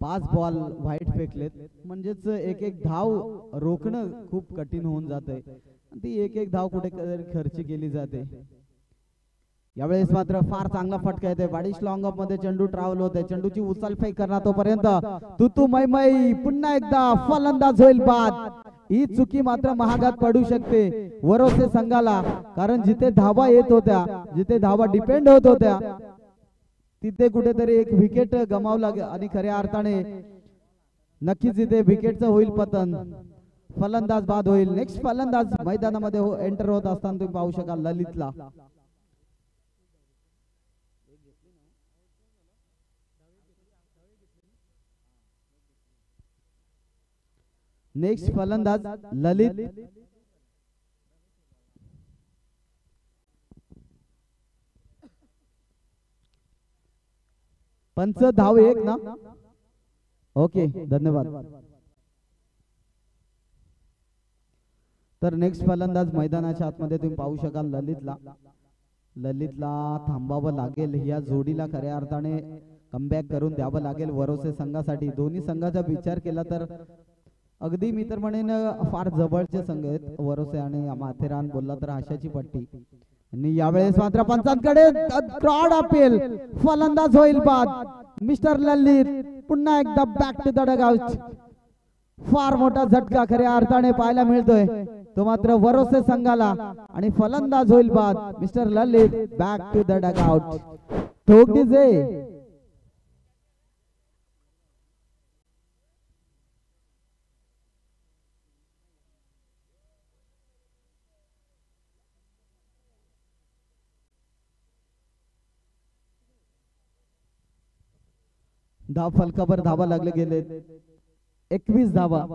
5 ball wide फेकलेत, म्हणजेच एक एक धाव रोखणं खूप कठीण होऊन जाते. ती एक एक धाव कुठे खर्च केली जाते. यावेळेस मात्र फार चांगला फटका येते. वाडिश लॉंग ऑफ मध्ये चेंडू ट्रॅव्हल होते. चेंडूची उचल फेक करणार तोपर्यंत तुतू मैमई पुन्हा एकदा फलंदाज होईल बाद. ही चुकी मात्र महागात पडू शकते वरोसे संघाला, कारण जिथे धावा येत होत्या, जिथे धावा डिपेंड होत होत्या, तिथे कुठेतरी एक विकेट गमावला आणि खऱ्या अर्थाने नक्कीच इथे विकेटचं होईल पतन. फलंदाज बाद होईल. नेक्स्ट फलंदाज मैदानामध्ये एंटर होत असताना तुम्ही पाहू शकाल ललितला. नेक्स्ट फलंदाज ललित. पंच धाव एक ना. ओके धन्यवाद. तर नेक्स्ट फलंदाज मैदानाच्या आतमध्ये तुम्ही पाहू शकाल ललितला. ललितला थांबावं लागेल. या जोडीला खऱ्या अर्थाने कमबॅक करून द्यावं लागेल वरोसे संघासाठी. दोन्ही संघाचा विचार केला तर अगदी मी तर म्हणेन फार जवळचे संघ आहेत वरोसे आणि माथेरान. बोलला तर आशाची पट्टी. आणि यावेळेस मात्र पंचांकडे क्रॉड अपील. फलंदाज होईल बाद. मिस्टर ललित पुन्हा एकदा बॅक टू द डगआउट. फार मोठा झटका खऱ्या अर्थाने पाहायला मिळतोय तो मात्र वरोसे संघाला, आणि फलंदाज होईल बाद. Mister Lalit back to the dugout. ठोक डीजे. धाव फलकावर धावा लागले गेले. 21 धावा.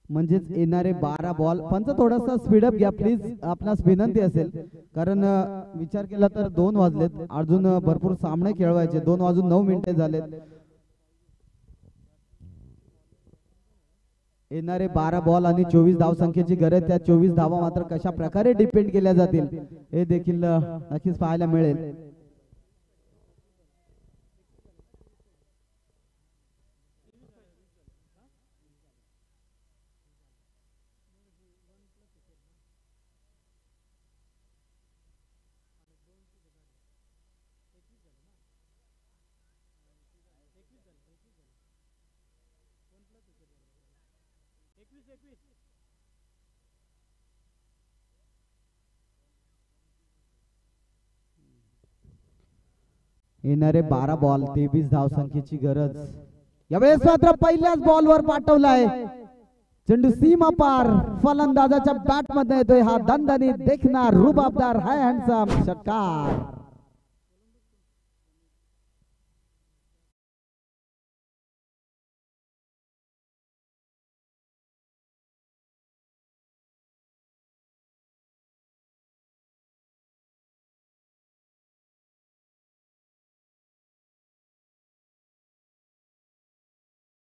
म्हणजेच येणारे 12 बॉल. पंच थोडासा स्पीडअप घ्या प्लीज, आपणास विनंती असेल, कारण विचार केला तर 2 वाजलेत. अजून भरपूर सामने खेळवायचे. 2 वाजून 9 मिनिटे झालेत. येणारे 12 बॉल आणि 24 धाव संख्येची गरज. त्या 24 धावा मात्र कशा प्रकारे डिपेंड केल्या जातील हे देखील नक्कीच पाहायला मिळेल. येणारे 12 बॉल 23 धाव संख्येची गरज. यावेळेस मात्र पहिल्याच बॉलवर पाठवलाय चेंडू सीमा पार. फलंदाजाच्या बॅट मध्ये येतोय हा दणदणीत देखणार रुबाबदार हाय हँडसम षटकार.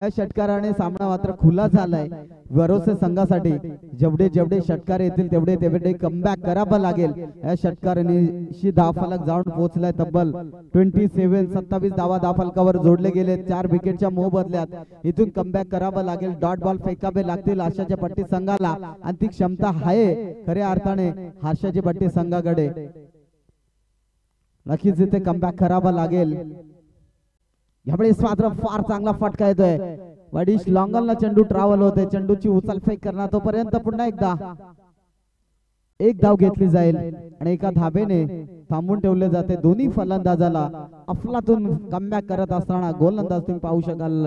या षटकाराने सामना मात्र खुला झालाय वरोसे संघासाठी. जेवढे जेवढे षटकार येतील तेवढे तेवढे कमबॅक करावं लागेल. या षटकाराने धावफलक जाऊन पोहोचलाय तब्बल 27 धावा धावफलकावर जोडले गेले. 4 विकेटच्या मोबदल्यात इथून कमबॅक करावं लागेल. डॉट बॉल फेकावे लागतील आशाच्या पट्टी संघाला, आणि ती क्षमता आहे खऱ्या अर्थाने आशाची पट्टी संघाकडे. नक्कीच इथे कमबॅक करावं लागेल. यावेळेस मात्र फार चांगला फटका येतोय. वाडिश लॉंगलला चेंडू ट्रॅव्हल होते. चेंडूची उचल फेक करणार तोपर्यंत पुन्हा एकदा एक धाव घेतली जाईल आणि एका धावेने थांबून ठेवले जाते. दोन्ही फलंदाजाला अफलातून कमबॅक करत असताना गोलंदाज तुम्ही पाहू शकाल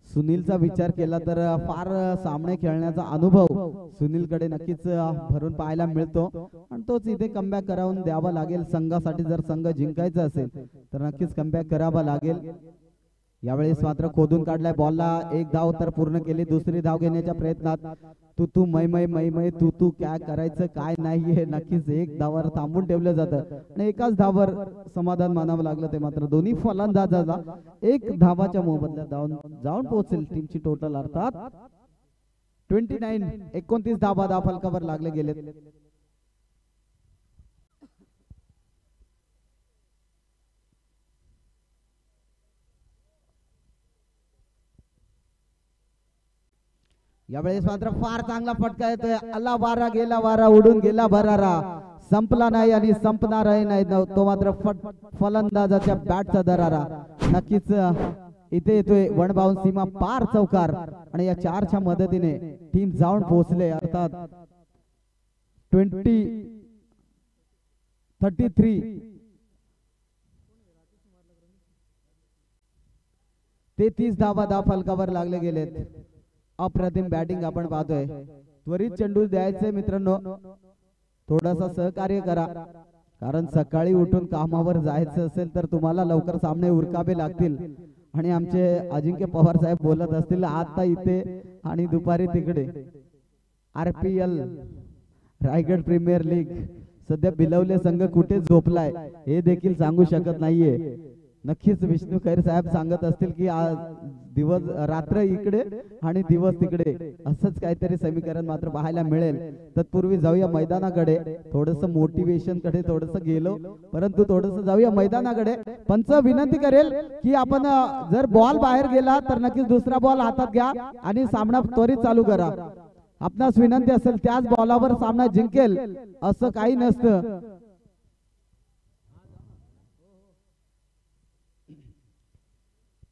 सुनीलचा विचार केला तर फार सामने खेळण्याचा अनुभव सुनीलकडे नक्कीच भरून पाहायला मिळतो, आणि तोच इथे कमबॅक करावून द्यावा लागेल संघासाठी. जर संघ जिंकायचा असेल तर नक्कीच कमबॅक करावा लागेल. यावेळेस मात्र खोदून काढलाय बॉलला. एक धाव तर पूर्ण केली. दुसरी धाव घेण्याच्या प्रयत्नात तू मै तू काय करायचं काय नाही हे नक्कीच एक धावावर थांबून ठेवलं जातं आणि एकाच धावावर समाधान मानावं लागलं. ते मात्र दोन्ही फलंदाजाला एक धावाच्या मोबदल्यात जाऊन पोहोचेल टीमची टोटल. अर्थात 29 धावा फलकावर लागले गेलेत. यावेळेस मात्र फार चांगला फटका येतोय. आला वारा गेला वारा उडून गेला भरारा, संपला नाही आणि संपणारही नाही तो मात्र फलंदाजाच्या बॅटचा दरारा. नक्कीच इथे येतोय वन बाउंड सीमा पार चौकार आणि या 4च्या मदतीने टीम जाऊन पोहोचले. अर्थात 33 धावा फलकावर लागले गेलेत. अप्रतिम बॅटिंग आपण पाहतोय. त्वरित चेंडू द्यायचे मित्रांनो, थोडासा सहकार्य करा, कारण सकाळी उठून कामावर जायचं असेल तर तुम्हाला लवकर सामने उरकावे लागतील. आणि आमचे अजिंक्य पवार साहेब बोलत असतील आता इथे आणि दुपारी तिकडे. RPL रायगड प्रीमियर लीग सध्या बिलवले संघ कुठे झोपलाय हे देखील सांगू शकत नाहीये. नक्कीच विष्णू खैर साहेब सांगत असतील की आज दिवस रात्र इकडे आणि दिवस तिकडे, असंच काहीतरी समीकरण मात्र पाहायला मिळेल. तत्पूर्वी जाऊया मैदानाकडे, थोडस मोटिवेशन कडे थोडस गेलो, परंतु थोडस जाऊया मैदानाकडे. पंच विनंती करेल की आपण जर बॉल बाहेर गेला तर नक्कीच दुसरा बॉल हातात घ्या आणि सामना त्वरित चालू करा. आपणास विनंती असेल त्याच बॉलावर सामना जिंकेल असं काही नसतं.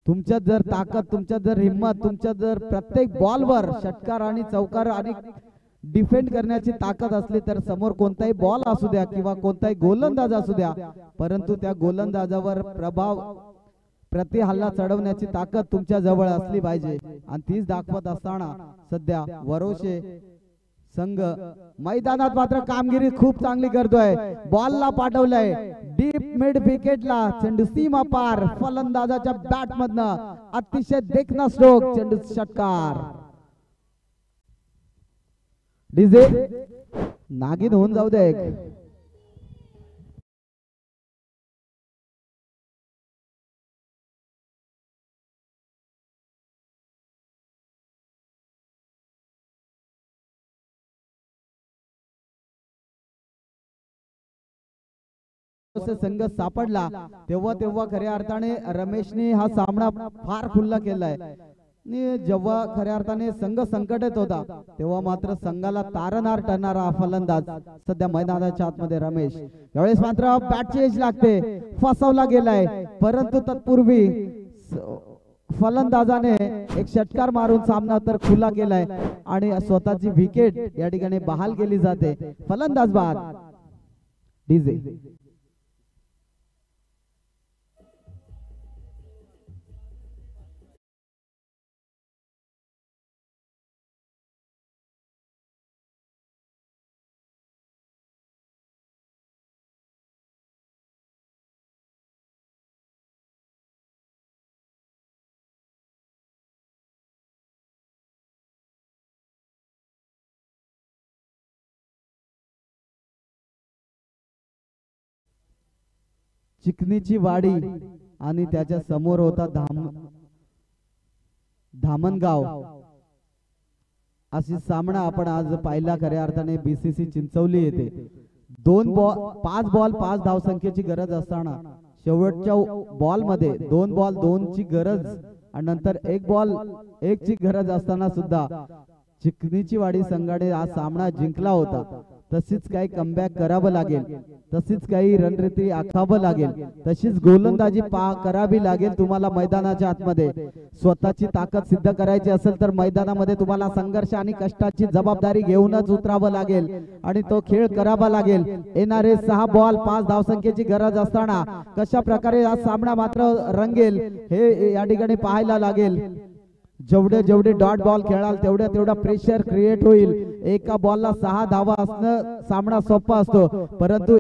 तुमच्यात जर ताकद, तुमच्यात जर हिम्मत, तुमच्यात जर प्रत्येक बॉलवर षटकार आणि चौकार आणि डिफेंड करण्याची ताकद असली तर समोर कोणताही बॉल असू द्या किंवा कोणताही गोलंदाज असू द्या, परंतु त्या गोलंदाजावर प्रभाव प्रति हल्ला चढवण्याची ताकद तुमच्या जवळ असली पाहिजे. आणि तीच दाखवत असताना सध्या वरोशे संघ मैदानात मात्र कामगिरी खूप चांगली करतोय. बॉलला पाठवलंय डीप मिड विकेटला, चेंडू सीमा पार, फलंदाजाच्या बॅट मधनं अतिशय देखणा स्ट्रोक, चेंडू षटकार. डीजे नागिन होऊन जाऊ दे एक. संघ सापडला तेव्हा खऱ्या अर्थाने रमेशने हा सामना फार खुल्ला केलाय. जेव्हा खऱ्या अर्थाने संघ संकटात होता तेव्हा मात्र संघाला तारणारा ठरणारा फलंदाज सध्या मैदानाच्या आतमध्ये रमेश. यावेळेस मात्र बॅटची एज लागते, फसवला गेलाय, परंतु तत्पूर्वी फलंदाजाने एक षटकार मारून सामना तर खुला केलाय आणि स्वतःची विकेट या ठिकाणी बहाल केली जाते. फलंदाज बाद. डीजे चिकनीची वाडी आणि त्याच्या समोर होता धामणगाव. अशी सामना आपण आज पाहिला. खऱ्या अर्थाने BCC चिंचवली येते 5 बॉल 5 धावसंख्येची गरज असताना शेवटच्या बॉल मध्ये 2 बॉल 2 ची गरज आणि नंतर 1 बॉल 1 ची गरज असताना सुद्धा चिकनीची वाडी संघाने हा सामना जिंकला होता. तशीच काही कमबॅक करावं लागेल, तशीच काही रणनीती आखावं लागेल, तशीच गोलंदाजी करावी लागेल. तुम्हाला मैदानाच्या आतमध्ये स्वतःची ताकद सिद्ध करायची असेल तर मैदानामध्ये तुम्हाला संघर्ष आणि कष्टाची जबाबदारी घेऊनच उतरावं लागेल आणि तो खेळ करावा लागेल. येणारे 6 बॉल 5 धावसंख्येची गरज असताना कशा प्रकारे हा सामना मात्र रंगेल हे या ठिकाणी पाहायला लागेल. जेवढे डॉट बॉल खेळाल तेवढा प्रेशर क्रिएट होईल. एका बॉलला 6 धावा असणं सामना सोपा असतो, परंतु